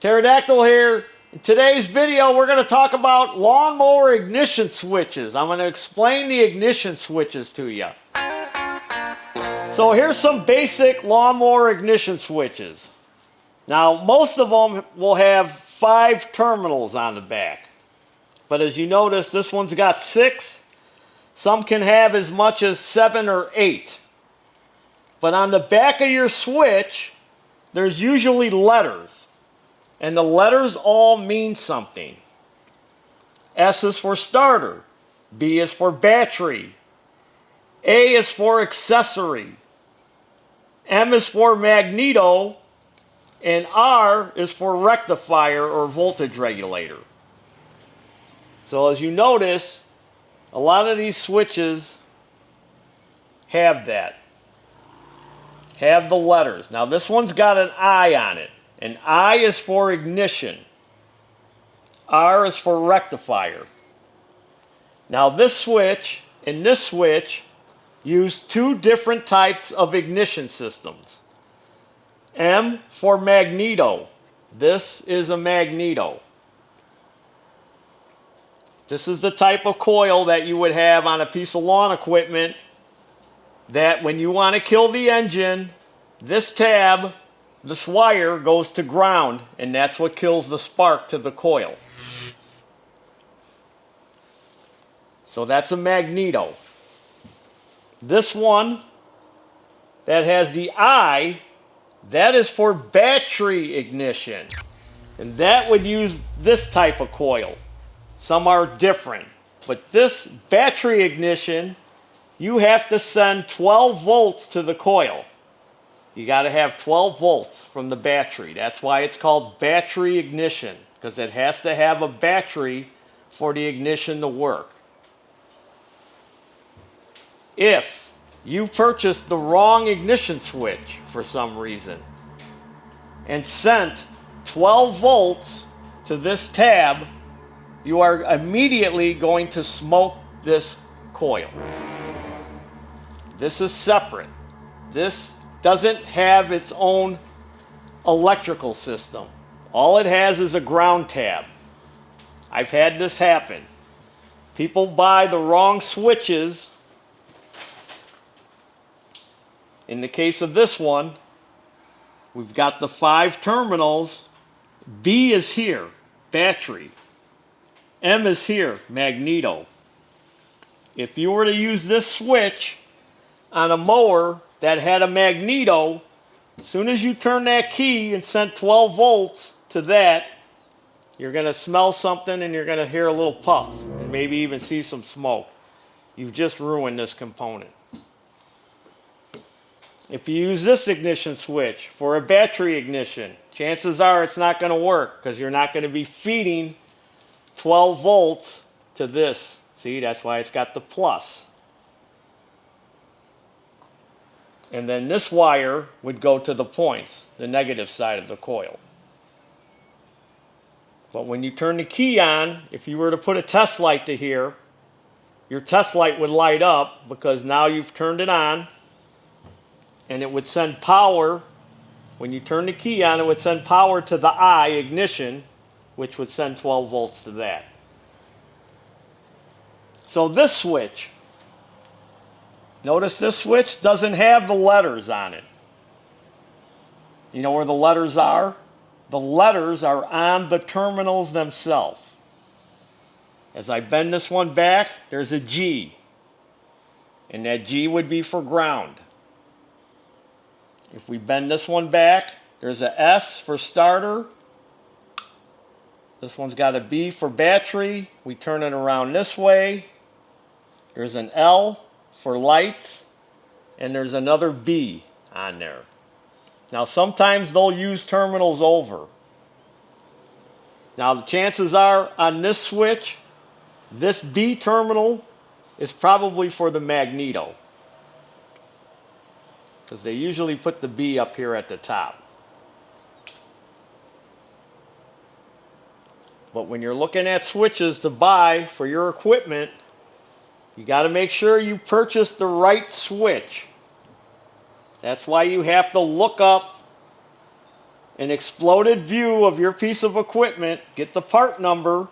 Pterodactyl here. In today's video, we're going to talk about lawnmower ignition switches. I'm going to explain the ignition switches to you. So here's some basic lawnmower ignition switches. Now, most of them will have 5 terminals on the back. But as you notice, this one's got 6. Some can have as much as 7 or 8. But on the back of your switch, there's usually letters. And the letters all mean something. S is for starter. B is for battery. A is for accessory. M is for magneto. And R is for rectifier or voltage regulator. So as you notice, a lot of these switches have that. Have the letters. Now this one's got an I on it. And I is for ignition. R is for rectifier. Now this switch and this switch use 2 different types of ignition systems. M for magneto. This is a magneto. This is the type of coil that you would have on a piece of lawn equipment that when you want to kill the engine, this tab, this wire goes to ground, and that's what kills the spark to the coil. So that's a magneto. This one that has the I, that is for battery ignition. And that would use this type of coil. Some are different. But this battery ignition, you have to send 12 volts to the coil. You got to have 12 volts from the battery. That's why it's called battery ignition, because it has to have a battery for the ignition to work. If you purchased the wrong ignition switch for some reason and sent 12 volts to this tab, you are immediately going to smoke this coil. This is separate. This doesn't have its own electrical system. All it has is a ground tab. I've had this happen. People buy the wrong switches. In the case of this one, we've got the 5 terminals. B is here, battery. M is here, magneto. If you were to use this switch on a mower that had a magneto, as soon as you turn that key and sent 12 volts to that, you're going to smell something and you're going to hear a little puff and maybe even see some smoke. You've just ruined this component. If you use this ignition switch for a battery ignition, chances are it's not going to work because you're not going to be feeding 12 volts to this. See, that's why it's got the plus. And then this wire would go to the points, the negative side of the coil. But when you turn the key on, if you were to put a test light to here, your test light would light up because now you've turned it on, and it would send power. When you turn the key on, it would send power to the I, ignition, which would send 12 volts to that. So this switch, notice this switch doesn't have the letters on it. You know where the letters are? The letters are on the terminals themselves. As I bend this one back, there's a G. And that G would be for ground. If we bend this one back, there's a S for starter. This one's got a B for battery. We turn it around this way. There's an L for lights, and there's another B on there. Now sometimes they'll use terminals over. Now the chances are on this switch, this B terminal is probably for the magneto, because they usually put the B up here at the top. But when you're looking at switches to buy for your equipment, you got to make sure you purchase the right switch. That's why you have to look up an exploded view of your piece of equipment, get the part number,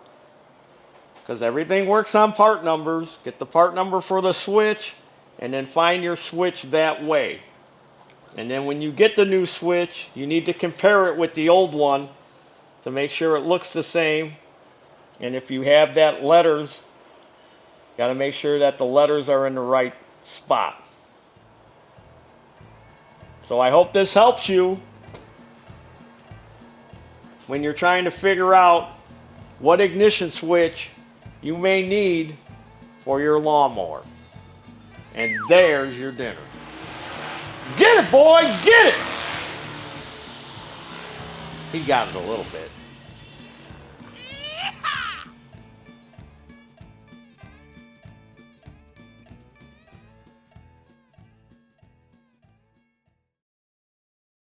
because everything works on part numbers. Get the part number for the switch, and then find your switch that way. And then when you get the new switch, you need to compare it with the old one to make sure it looks the same. And if you have that letters, got to make sure that the letters are in the right spot. So I hope this helps you when you're trying to figure out what ignition switch you may need for your lawnmower. And there's your dinner. Get it, boy, get it! He got it a little bit.